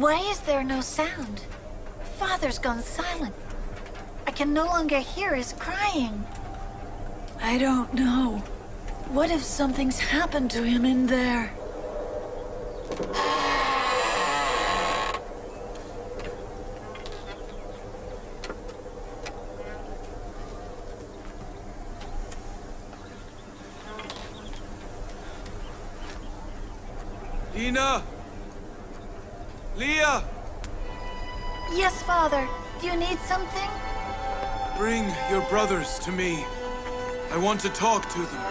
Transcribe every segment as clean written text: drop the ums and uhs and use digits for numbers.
Why is there no sound? Father's gone silent. I can no longer hear his crying. I don't know. What if something's happened to him in there? Dina! Leah! Yes, Father. Do you need something? Bring your brothers to me. I want to talk to them.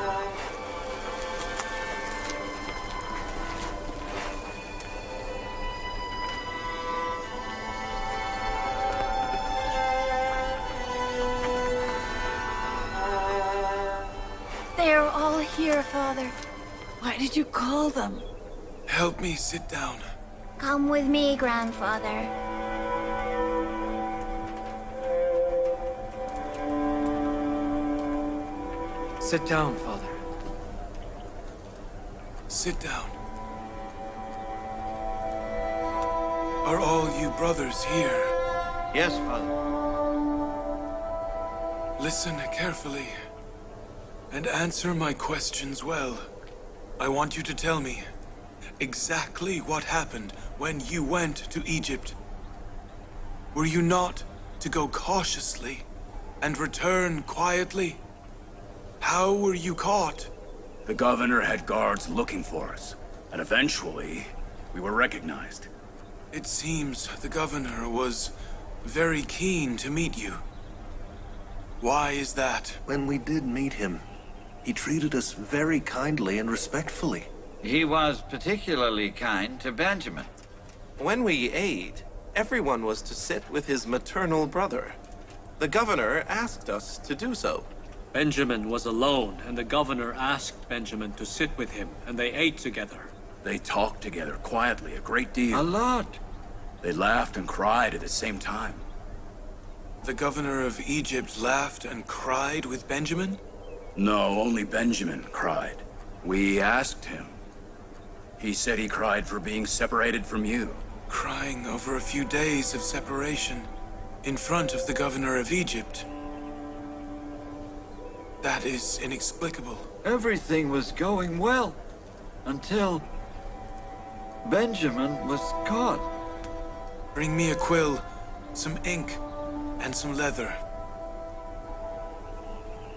They are all here, Father. Why did you call them? Help me sit down. Come with me, Grandfather. Sit down, Father. Sit down. Are all you brothers here? Yes, Father. Listen carefully and answer my questions well. I want you to tell me exactly what happened when you went to Egypt. Were you not to go cautiously and return quietly? How were you caught? The governor had guards looking for us, and eventually, we were recognized. It seems the governor was very keen to meet you. Why is that? When we did meet him, he treated us very kindly and respectfully. He was particularly kind to Benjamin. When we ate, everyone was to sit with his maternal brother. The governor asked us to do so. Benjamin was alone, and the governor asked Benjamin to sit with him, and they ate together. They talked together quietly a great deal. A lot. They laughed and cried at the same time. The governor of Egypt laughed and cried with Benjamin? No, only Benjamin cried. We asked him. He said he cried for being separated from you. Crying over a few days of separation in front of the governor of Egypt. That is inexplicable. Everything was going well until Benjamin was caught. Bring me a quill, some ink, and some leather.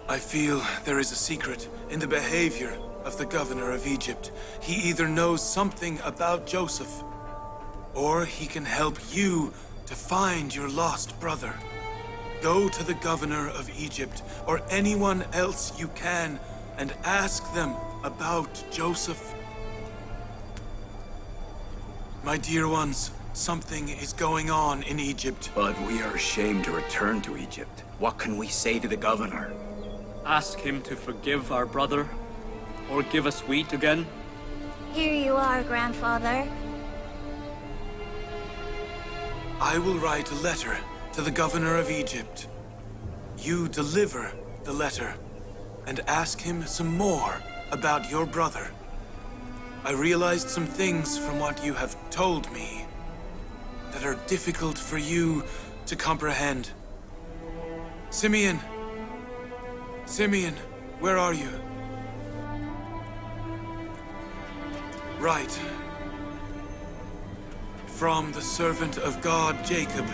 I feel there is a secret in the behavior of the governor of Egypt. He either knows something about Yousuf, or he can help you to find your lost brother. Go to the governor of Egypt, or anyone else you can, and ask them about Yousuf. My dear ones, something is going on in Egypt. But we are ashamed to return to Egypt. What can we say to the governor? Ask him to forgive our brother, or give us wheat again. Here you are, Grandfather. I will write a letter to the governor of Egypt. You deliver the letter and ask him some more about your brother. I realized some things from what you have told me that are difficult for you to comprehend. Simeon! Simeon, where are you? Right. From the servant of God, Jacob,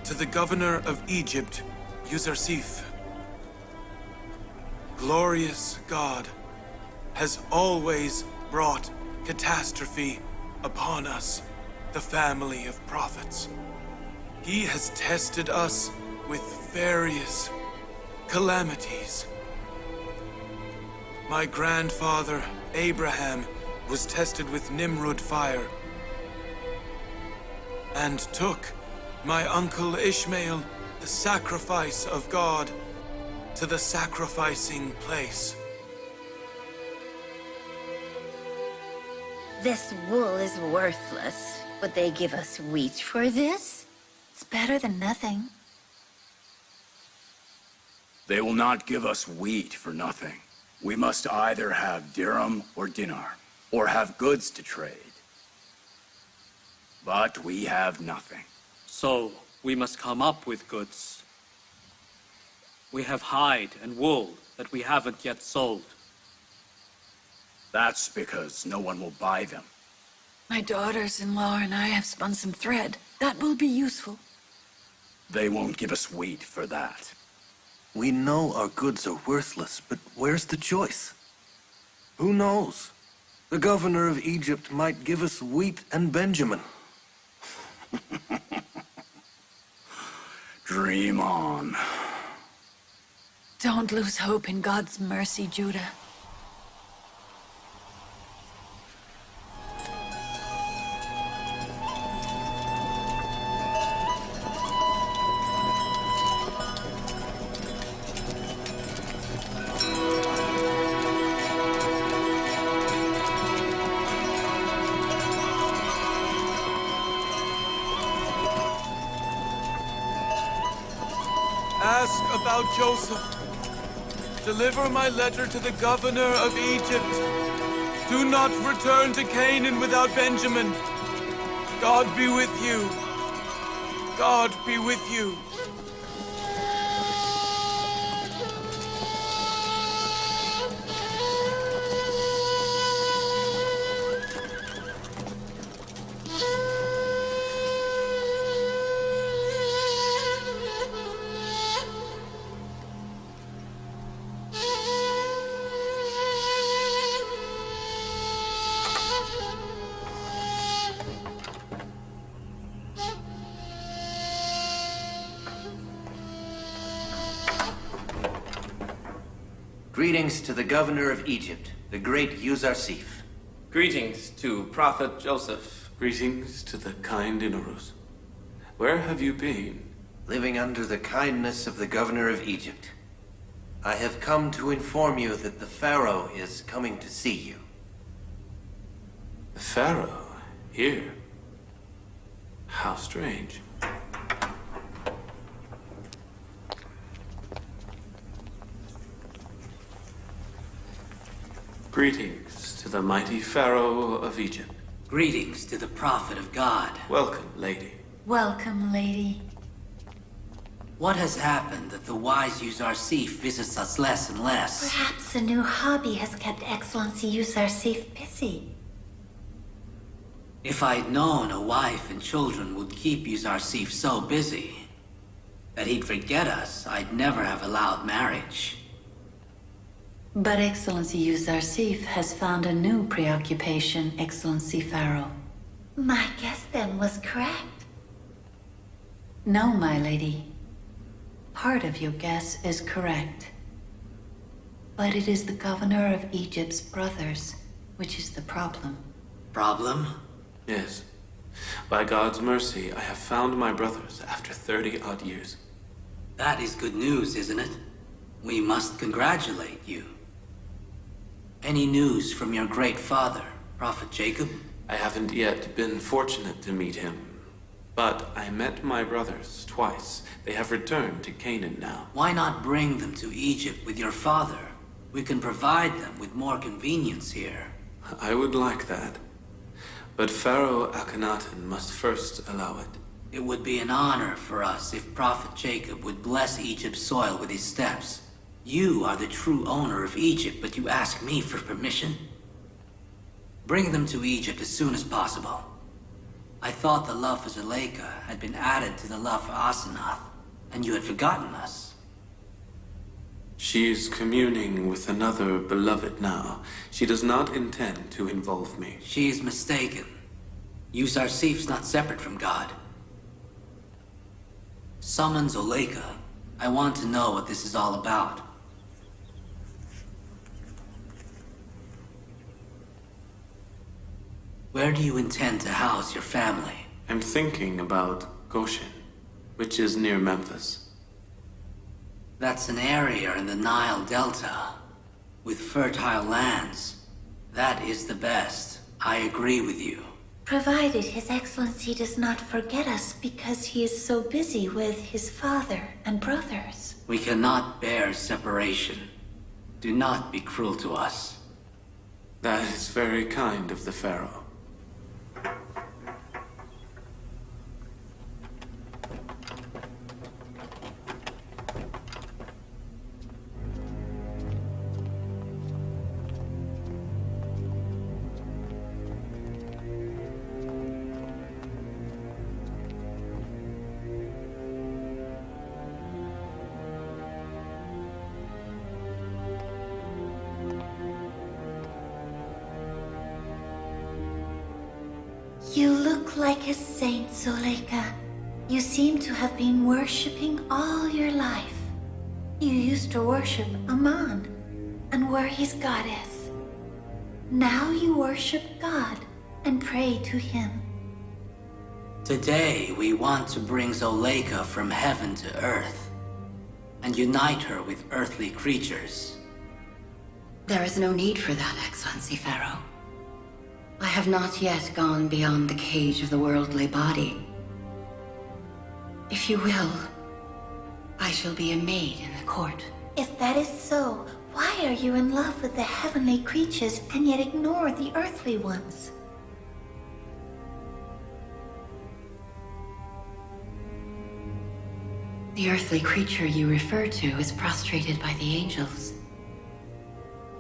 to the governor of Egypt, Yousuf. Glorious God has always brought catastrophe upon us, the family of prophets. He has tested us with various calamities. My grandfather, Abraham, was tested with Nimrod fire and took my uncle Ishmael, the sacrifice of God, to the sacrificing place. This wool is worthless. Would they give us wheat for this? It's better than nothing. They will not give us wheat for nothing. We must either have dirham or dinar, or have goods to trade. But we have nothing. So, we must come up with goods. We have hide and wool that we haven't yet sold. That's because no one will buy them. My daughters-in-law and I have spun some thread. That will be useful. They won't give us wheat for that. We know our goods are worthless, but where's the choice? Who knows? The governor of Egypt might give us wheat and Benjamin. Dream on. Don't lose hope in God's mercy, Judah. Ask about Joseph. Deliver my letter to the governor of Egypt. Do not return to Canaan without Benjamin. God be with you. God be with you. Greetings to the governor of Egypt, the great Yousuf. Greetings to Prophet Joseph. Greetings to the kind Inurus. Where have you been? Living under the kindness of the governor of Egypt. I have come to inform you that the Pharaoh is coming to see you. The Pharaoh? Here? How strange. Greetings to the mighty Pharaoh of Egypt. Greetings to the prophet of God. Welcome, lady. Welcome, lady. What has happened that the wise Yousuf visits us less and less? Perhaps a new hobby has kept Excellency Yousuf busy. If I'd known a wife and children would keep Yousuf so busy that he'd forget us, I'd never have allowed marriage. But Excellency Yousuf has found a new preoccupation, Excellency Pharaoh. My guess then was correct. No, my lady. Part of your guess is correct. But it is the governor of Egypt's brothers, which is the problem. Problem? Yes. By God's mercy, I have found my brothers after 30-odd years. That is good news, isn't it? We must congratulate you. Any news from your great father, Prophet Jacob? I haven't yet been fortunate to meet him. But I met my brothers twice. They have returned to Canaan now. Why not bring them to Egypt with your father? We can provide them with more convenience here. I would like that. But Pharaoh Akhenaten must first allow it. It would be an honor for us if Prophet Jacob would bless Egypt's soil with his steps. You are the true owner of Egypt, but you ask me for permission? Bring them to Egypt as soon as possible. I thought the love for Zuleika had been added to the love for Asenath, and you had forgotten us. She is communing with another beloved now. She does not intend to involve me. She is mistaken. Yousuf's not separate from God. Summon Zuleika. I want to know what this is all about. Where do you intend to house your family? I'm thinking about Goshen, which is near Memphis. That's an area in the Nile Delta, with fertile lands. That is the best. I agree with you. Provided His Excellency does not forget us because he is so busy with his father and brothers. We cannot bear separation. Do not be cruel to us. That is very kind of the Pharaoh. You look like a saint, Zuleika. You seem to have been worshipping all your life. You used to worship Aman and were his goddess. Now you worship God and pray to him. Today, we want to bring Zuleika from heaven to earth and unite her with earthly creatures. There is no need for that, Excellency Pharaoh. I have not yet gone beyond the cage of the worldly body. If you will, I shall be a maid in the court. If that is so, why are you in love with the heavenly creatures and yet ignore the earthly ones? The earthly creature you refer to is prostrated by the angels.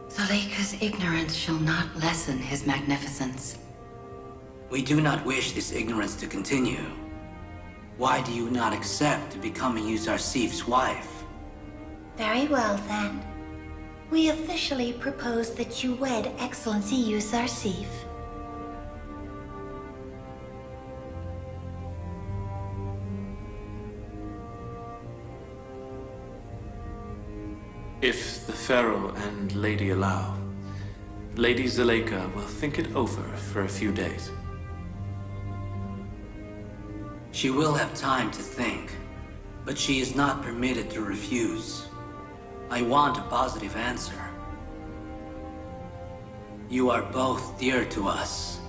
Zuleika's ignorance shall not lessen his magnificence. We do not wish this ignorance to continue. Why do you not accept becoming Yousuf's wife? Very well, then. We officially propose that you wed Excellency Yousuf. If the Pharaoh and Lady allow, Lady Zuleika will think it over for a few days. She will have time to think, but she is not permitted to refuse. I want a positive answer. You are both dear to us.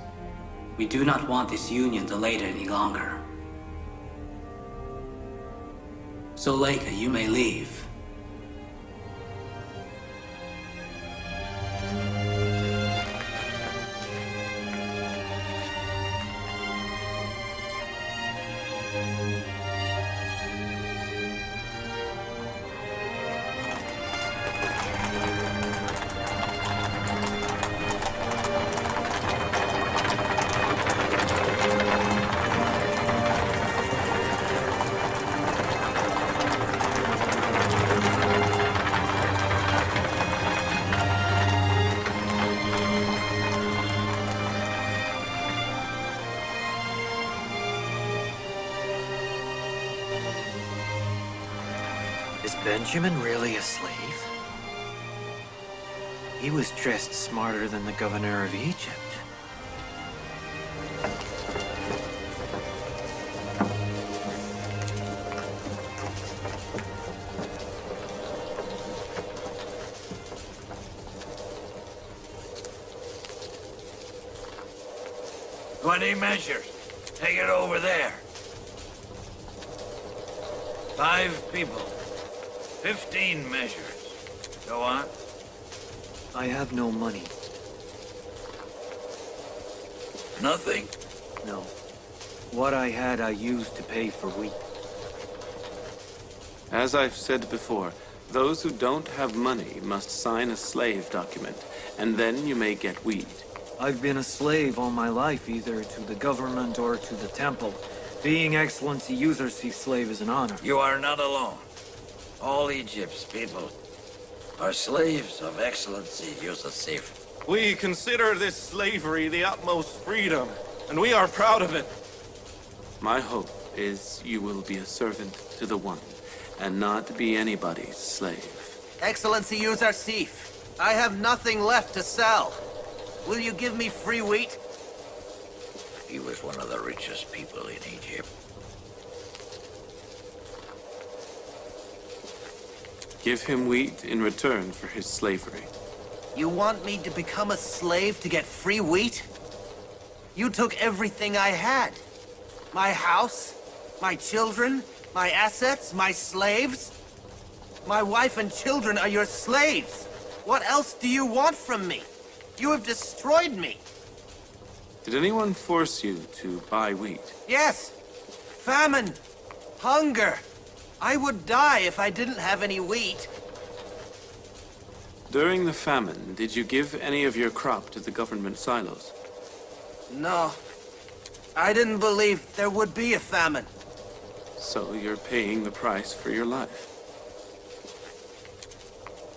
We do not want this union delayed any longer. Zuleika, you may leave. Is Benjamin really a slave? He was dressed smarter than the governor of Egypt. "20 measures. Take it over there. 5 people. 15 measures. Go on." I have no money. Nothing? No. What I had, I used to pay for wheat. As I've said before, those who don't have money must sign a slave document, and then you may get wheat. I've been a slave all my life, either to the government or to the temple. Being Excellency Yousuf's slave is an honor. You are not alone. All Egypt's people are slaves of Excellency Yousuf. We consider this slavery the utmost freedom, and we are proud of it. My hope is you will be a servant to the One, and not be anybody's slave. Excellency Yousuf, I have nothing left to sell. Will you give me free wheat? He was one of the richest people in Egypt. Give him wheat in return for his slavery. You want me to become a slave to get free wheat? You took everything I had. My house, my children, my assets, my slaves. My wife and children are your slaves. What else do you want from me? You have destroyed me. Did anyone force you to buy wheat? Yes. Famine. Hunger. I would die if I didn't have any wheat. During the famine, did you give any of your crop to the government silos? No. I didn't believe there would be a famine. So you're paying the price for your life.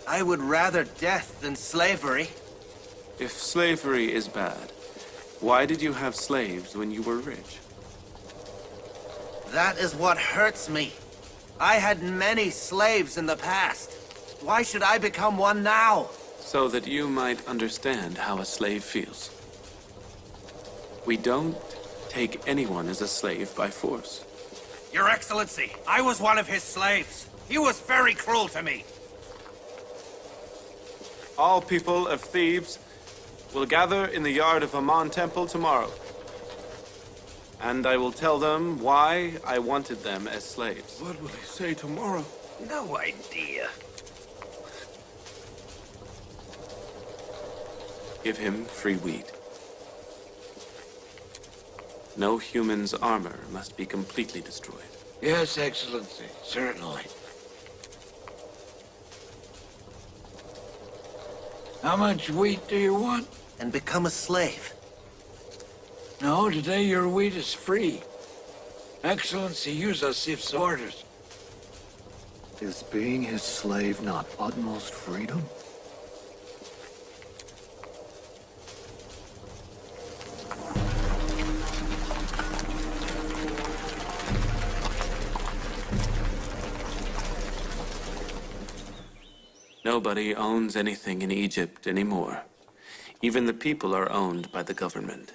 I would rather death than slavery. If slavery is bad, Why did you have slaves when you were rich? That is what hurts me. I had many slaves in the past. Why should I become one now? So that you might understand how a slave feels. We don't take anyone as a slave by force. Your Excellency, I was one of his slaves. He was very cruel to me. All people of Thebes will gather in the yard of Amun Temple tomorrow. And I will tell them why I wanted them as slaves. What will he say tomorrow? No idea. Give him free wheat. No human's armor must be completely destroyed. Yes, Excellency, certainly. How much wheat do you want? And become a slave. No, today your wheat is free. Excellency, Yousuf's orders. Is being his slave not utmost freedom? Nobody owns anything in Egypt anymore. Even the people are owned by the government.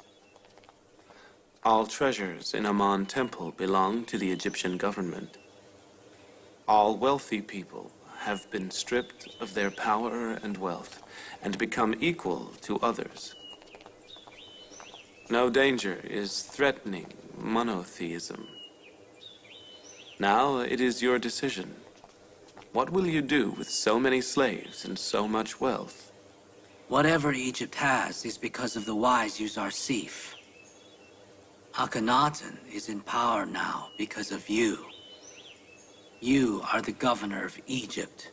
All treasures in Amun Temple belong to the Egyptian government. All wealthy people have been stripped of their power and wealth and become equal to others. No danger is threatening monotheism. Now it is your decision. What will you do with so many slaves and so much wealth? Whatever Egypt has is because of the wise Yussuf. Akhenaten is in power now because of you. You are the governor of Egypt.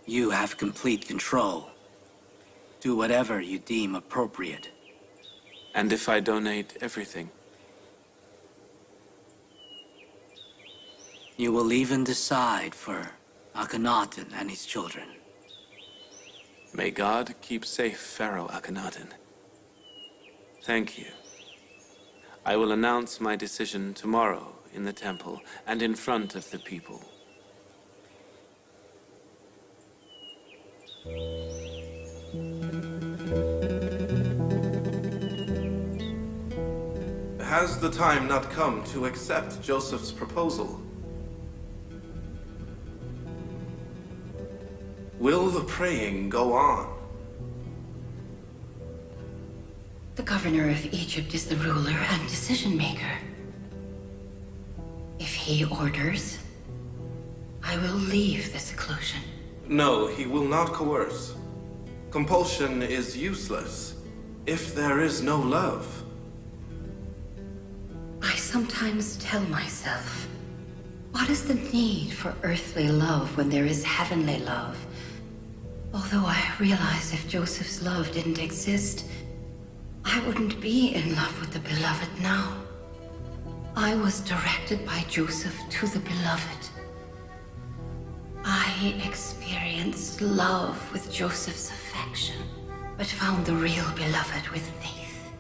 You have complete control. Do whatever you deem appropriate. And if I donate everything? You will even decide for Akhenaten and his children. May God keep safe Pharaoh Akhenaten. Thank you. I will announce my decision tomorrow in the temple and in front of the people. Has the time not come to accept Joseph's proposal? Will the praying go on? The governor of Egypt is the ruler and decision maker. If he orders, I will leave the seclusion. No, he will not coerce. Compulsion is useless if there is no love. I sometimes tell myself, what is the need for earthly love when there is heavenly love? Although I realize if Joseph's love didn't exist, I wouldn't be in love with the beloved now. I was directed by Joseph to the beloved. I experienced love with Joseph's affection, but found the real beloved with faith.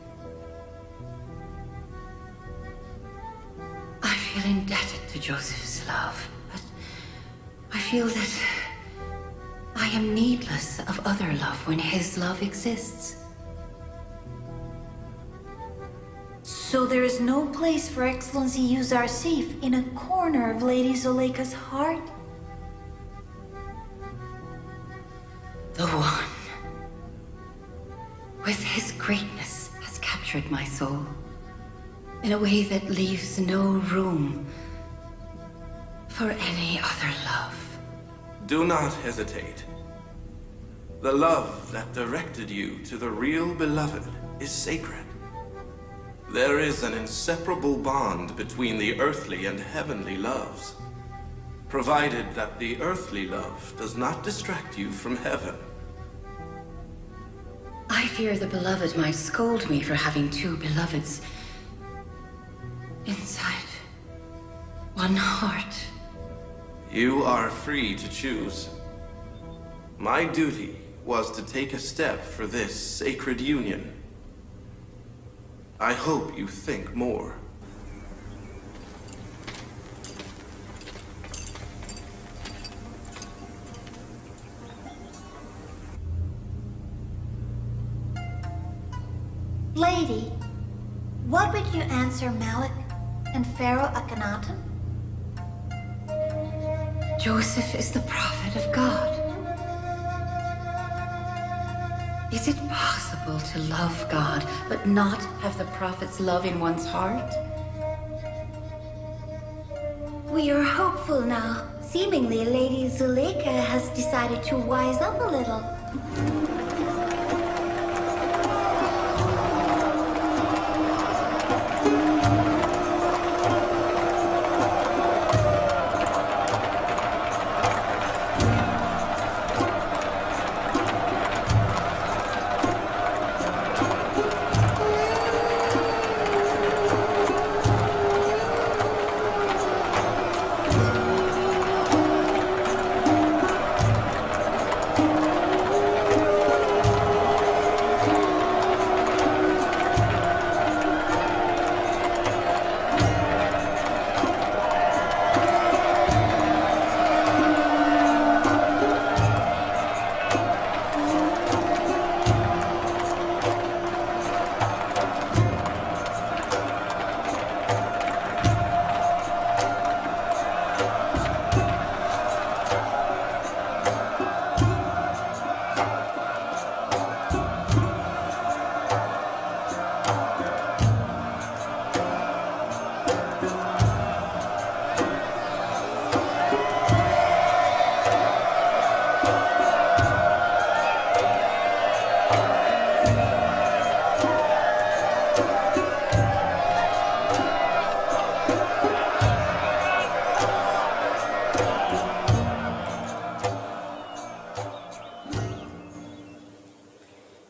I feel indebted to Joseph's love, but I feel that I am needless of other love when his love exists. So there is no place for Excellency Yousuf in a corner of Lady Zuleika's heart? The one, with his greatness, has captured my soul in a way that leaves no room for any other love. Do not hesitate. The love that directed you to the real beloved is sacred. There is an inseparable bond between the earthly and heavenly loves, provided that the earthly love does not distract you from heaven. I fear the beloved might scold me for having two beloveds inside one heart. You are free to choose. My duty was to take a step for this sacred union. I hope you think more. Lady, what would you answer Malik and Pharaoh Akhenaten? Joseph is the prophet of God. Is it possible to love God but not have the prophet's love in one's heart? We are hopeful now. Seemingly, Lady Zuleika has decided to wise up a little.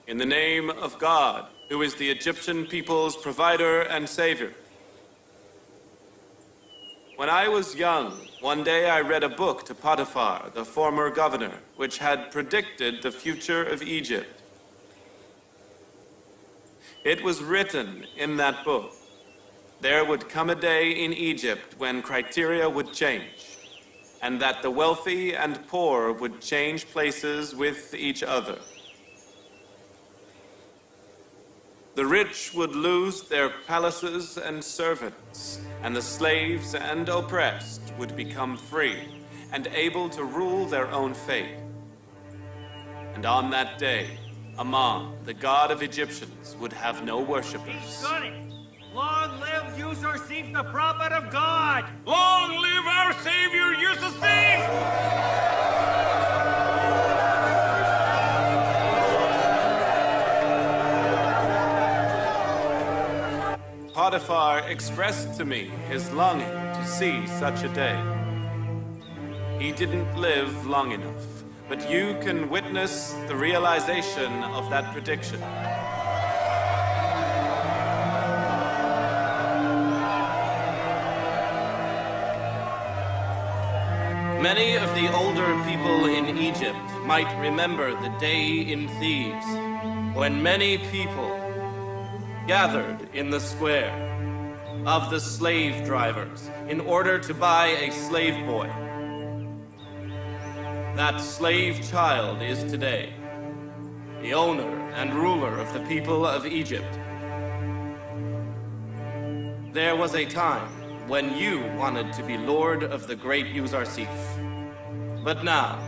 In the name of God, who is the Egyptian people's provider and savior. When I was young, one day I read a book to Potiphar, the former governor, which had predicted the future of Egypt. It was written in that book, there would come a day in Egypt when criteria would change, and that the wealthy and poor would change places with each other. The rich would lose their palaces and servants, and the slaves and oppressed would become free and able to rule their own fate. And on that day, Ammon, the god of Egyptians, would have no worshippers. Long live Yousuf, the prophet of God! Long live our savior, Yousuf! Potiphar expressed to me his longing to see such a day. He didn't live long enough, but you can witness the realization of that prediction. Many of the older people in Egypt might remember the day in Thebes when many people gathered in the square of the slave drivers in order to buy a slave boy. That slave child is today the owner and ruler of the people of Egypt. There was a time when you wanted to be lord of the great Yousuf, but now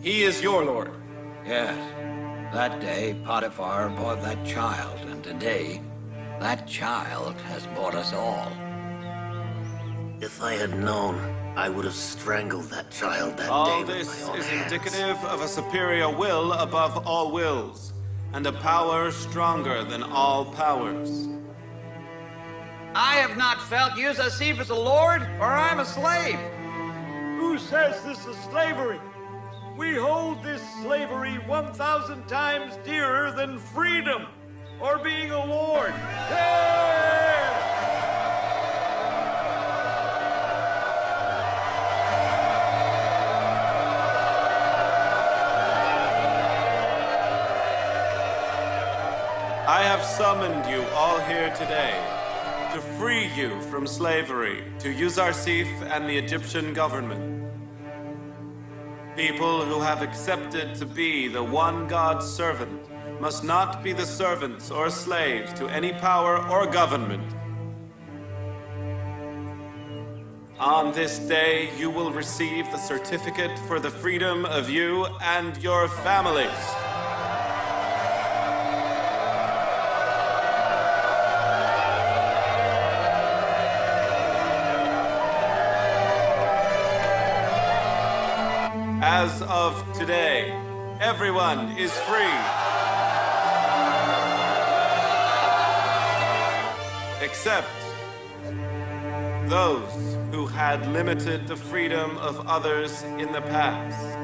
he is your lord. Yes, that day Potiphar bought that child, and today that child has bought us all. If I had known, I would have strangled that child that day All with this my own is hands. indicative of a superior will above all wills, and a power stronger than all powers. I have not felt Yousuf as a lord, or I'm a slave. Who says this is slavery? We hold this slavery 1,000 times dearer than freedom or being a lord. I have summoned you all here today to free you from slavery to Yousuf and the Egyptian government. People who have accepted to be the one God's servant must not be the servants or slaves to any power or government. On this day, you will receive the certificate for the freedom of you and your families. As of today, everyone is free. Except those who had limited the freedom of others in the past.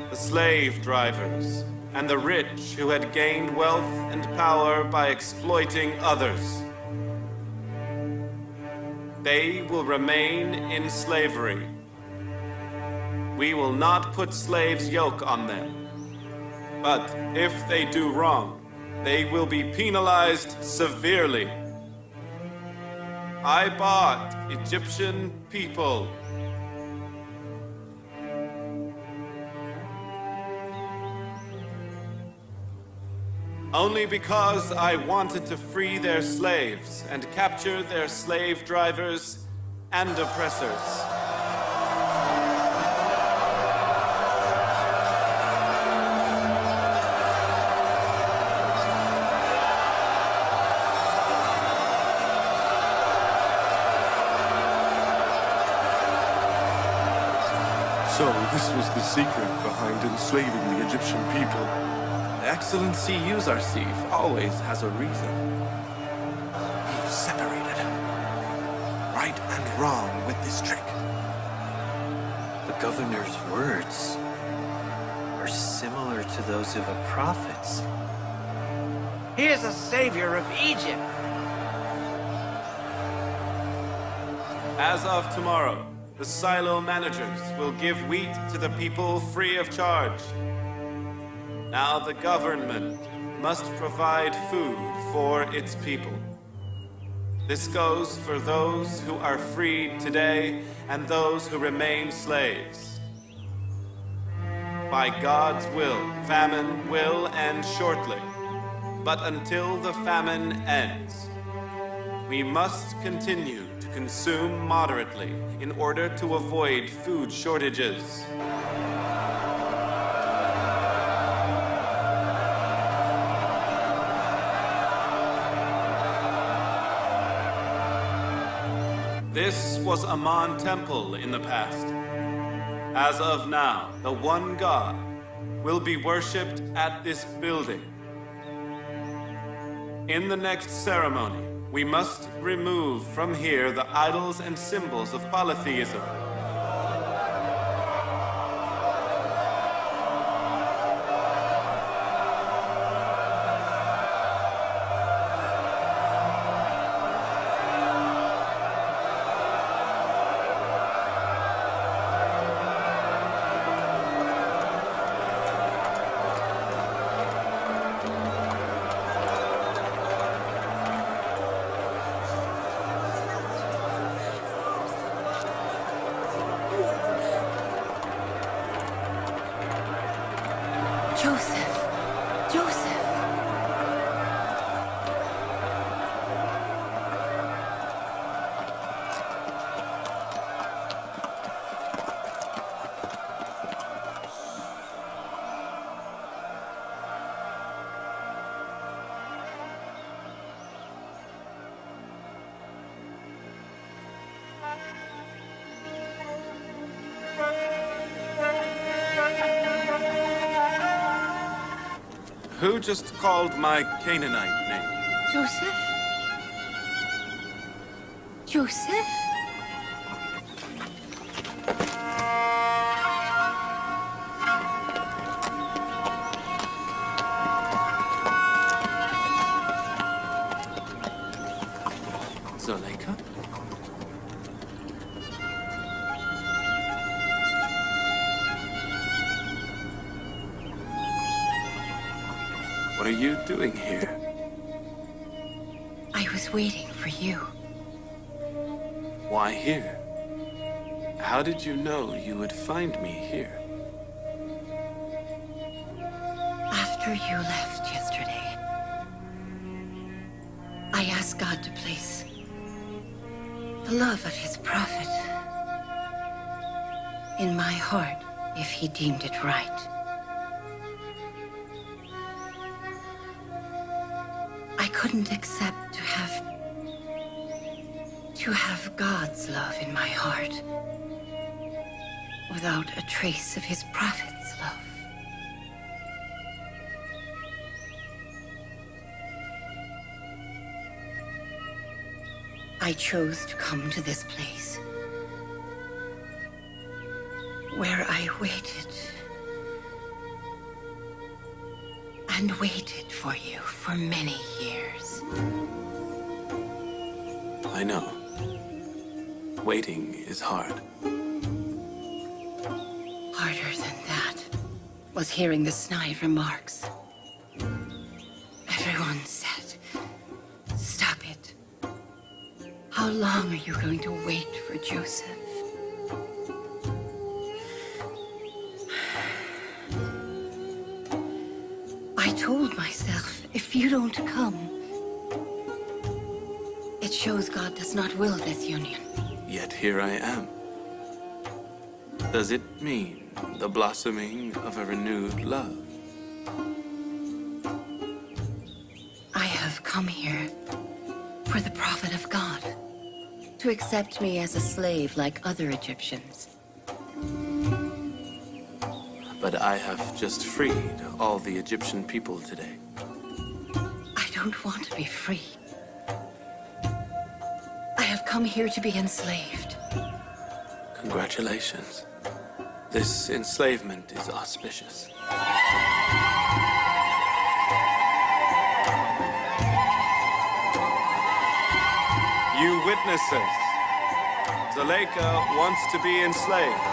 The slave drivers and the rich who had gained wealth and power by exploiting others. They will remain in slavery. We will not put slaves' yoke on them. But if they do wrong, they will be penalized severely. I bought Egyptian people. Only because I wanted to free their slaves and capture their slave drivers and oppressors. So this was the secret behind enslaving the Egyptian people. Excellency Yousuf always has a reason. He separated right and wrong with this trick. The governor's words are similar to those of the prophets. He is the savior of Egypt. As of tomorrow, the silo managers will give wheat to the people free of charge. Now the government must provide food for its people. This goes for those who are freed today and those who remain slaves. By God's will, famine will end shortly. But until the famine ends, we must continue to consume moderately in order to avoid food shortages. This was Amun Temple in the past. As of now, the one God will be worshipped at this building. In the next ceremony, we must remove from here the idols and symbols of polytheism. Who just called my Canaanite name? Yousuf? Yousuf? Zuleika? What are you doing here? I was waiting for you. Why here? How did you know you would find me here? After you left yesterday, I asked God to place the love of his prophet in my heart if he deemed it right. I couldn't accept to have God's love in my heart without a trace of his prophet's love. I chose to come to this place where I waited and waited for you for many years. I know. Waiting is hard. Harder than that was hearing the snide remarks. Everyone said, "Stop it. How long are you going to wait for Joseph?" I told myself, if you don't come, it shows God does not will this union. Yet here I am. Does it mean the blossoming of a renewed love? I have come here for the prophet of God to accept me as a slave like other Egyptians. But I have just freed all the Egyptian people today. I don't want to be free. I have come here to be enslaved. Congratulations. This enslavement is auspicious. You witnesses, Zuleika wants to be enslaved.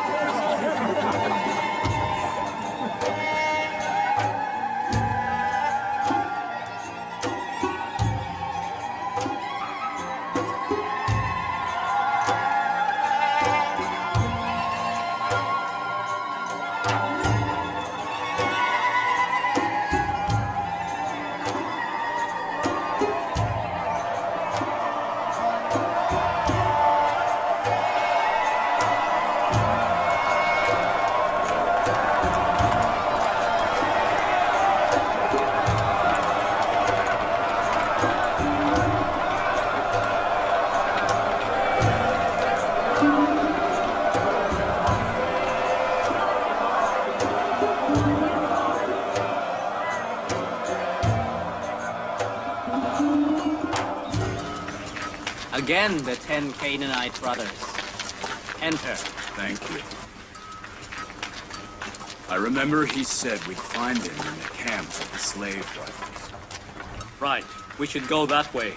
Again, the 10 Canaanite brothers. Enter. Thank you. I remember he said we'd find him in the camp of the slave drivers. Right. We should go that way.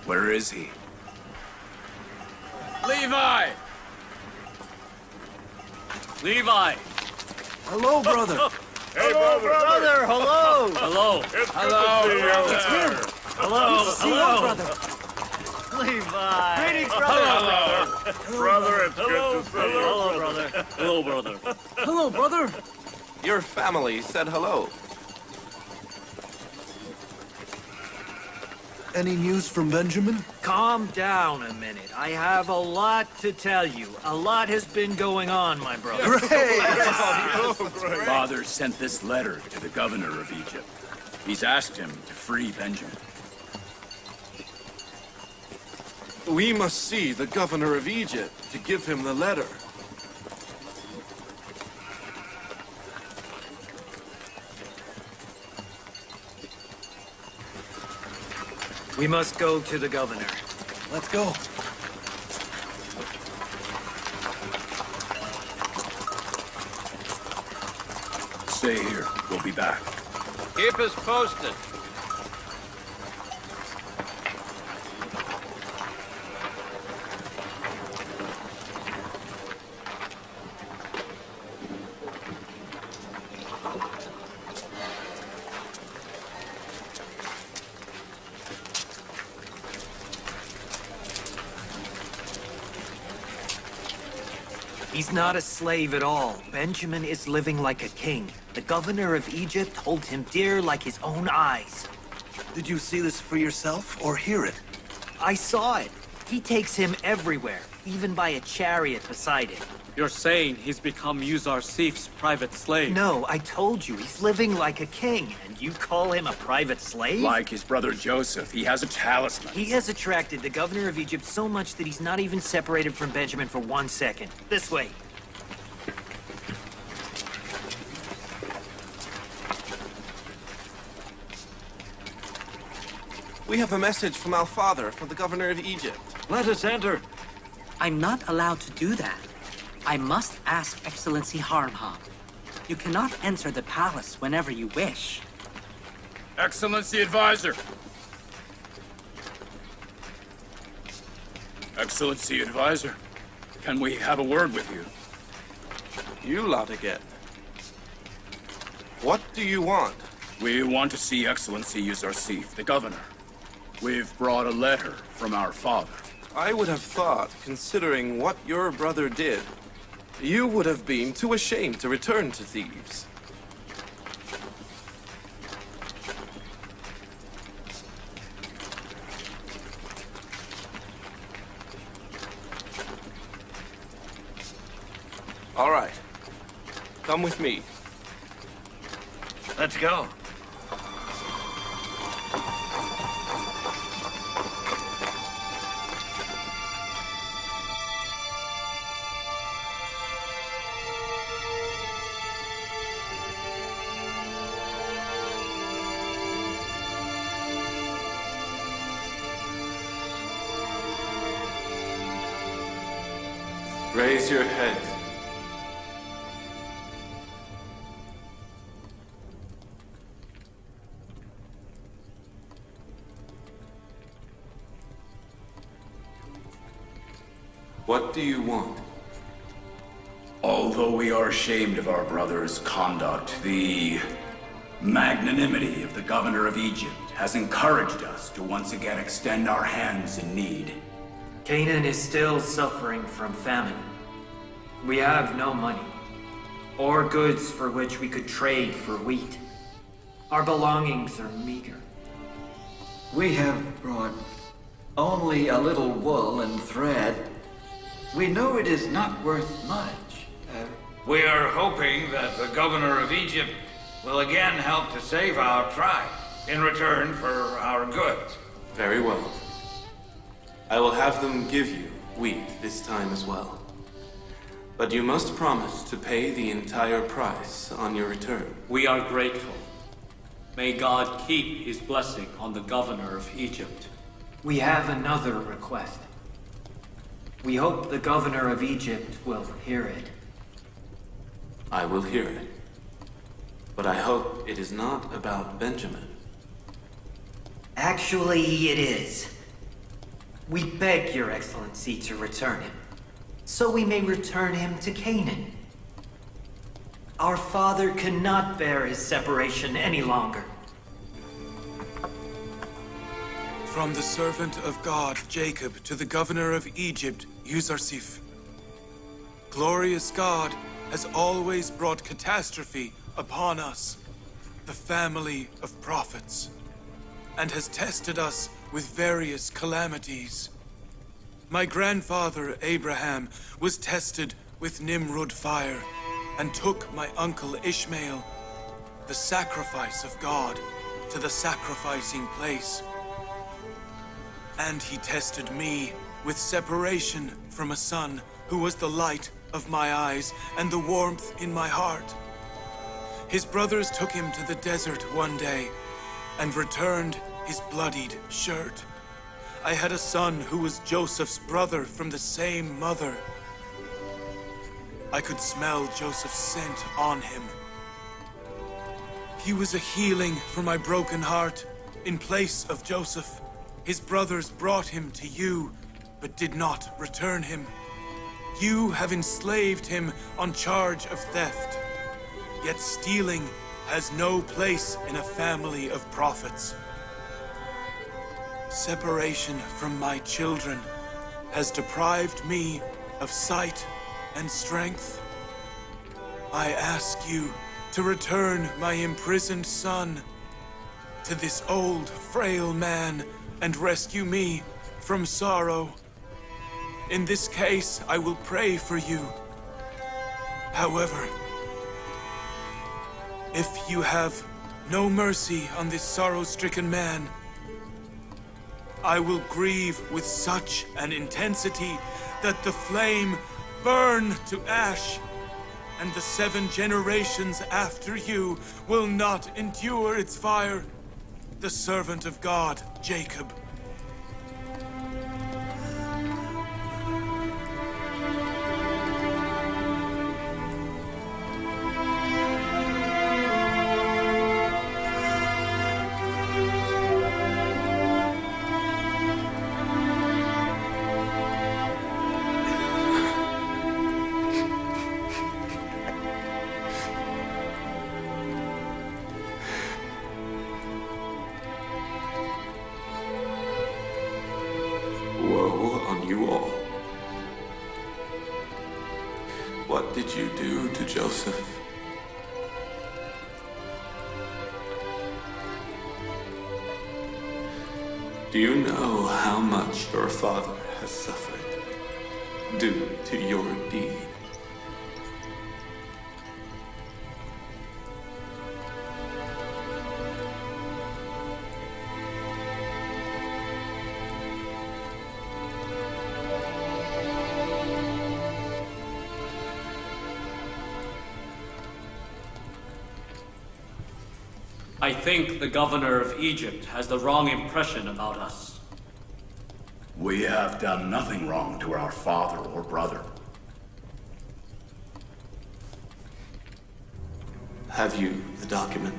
Where is he? Levi! Levi! Hello, brother. Hey, brother! Hello! Hello! Hello! It's him. Hello! See you, brother. Levi! Greetings, brother. Hello, brother. It's good to see you. Hello, brother. Hello, brother. Hello, brother. Your family said hello. Any news from Benjamin? Calm down a minute. I have a lot to tell you. A lot has been going on, my brother. Great. Father sent this letter to the governor of Egypt. He's asked him to free Benjamin. We must see the governor of Egypt to give him the letter. We must go to the governor. Let's go. We'll be back. Keep us posted. He's not a slave at all. Benjamin is living like a king. The governor of Egypt holds him dear like his own eyes. Did you see this for yourself or hear it? I saw it. He takes him everywhere, even by a chariot beside him. You're saying he's become Yousuf's private slave? No, I told you, he's living like a king, and you call him a private slave? Like his brother Joseph, he has a talisman. He has attracted the governor of Egypt so much that he's not even separated from Benjamin for 1 second. This way. We have a message from our father for the governor of Egypt. Let us enter. I'm not allowed to do that. I must ask Excellency Harmham. You cannot enter the palace whenever you wish. Excellency Advisor. Excellency Advisor, can we have a word with you? You lot again. What do you want? We want to see Excellency Yousuf, the governor. We've brought a letter from our father. I would have thought, considering what your brother did, you would have been too ashamed to return to Thebes. All right. Come with me. Let's go. Raise your head. What do you want? Although we are ashamed of our brother's conduct, the magnanimity of the governor of Egypt has encouraged us to once again extend our hands in need. Canaan is still suffering from famine. We have no money, or goods for which we could trade for wheat. Our belongings are meager. We have brought only a little wool and thread. We know it is not worth much. We are hoping that the governor of Egypt will again help to save our tribe in return for our goods. Very well. I will have them give you wheat this time as well. But you must promise to pay the entire price on your return. We are grateful. May God keep his blessing on the governor of Egypt. We have another request. We hope the governor of Egypt will hear it. I will hear it. But I hope it is not about Benjamin. Actually, it is. We beg your excellency to return him, so we may return him to Canaan. Our father cannot bear his separation any longer. From the servant of God, Jacob, to the governor of Egypt, Yousuf. Glorious God has always brought catastrophe upon us, the family of prophets, and has tested us with various calamities. My grandfather, Abraham, was tested with Nimrod fire and took my uncle Ishmael, the sacrifice of God, to the sacrificing place. And he tested me with separation from a son who was the light of my eyes and the warmth in my heart. His brothers took him to the desert one day and returned his bloodied shirt. I had a son who was Joseph's brother from the same mother. I could smell Joseph's scent on him. He was a healing for my broken heart. In place of Joseph, his brothers brought him to you, but did not return him. You have enslaved him on charge of theft. Yet stealing has no place in a family of prophets. Separation from my children has deprived me of sight and strength. I ask you to return my imprisoned son to this old, frail man and rescue me from sorrow. In this case, I will pray for you. However, if you have no mercy on this sorrow-stricken man, I will grieve with such an intensity that the flame burn to ash, and the 7 generations after you will not endure its fire. The servant of God, Jacob. What did you do to Joseph? Do you know how much your father has suffered due to your deed? I think the governor of Egypt has the wrong impression about us. We have done nothing wrong to our father or brother. Have you the document?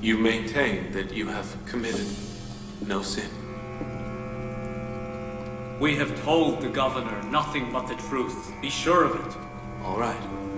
You maintain that you have committed no sin. We have told the governor nothing but the truth. Be sure of it. All right.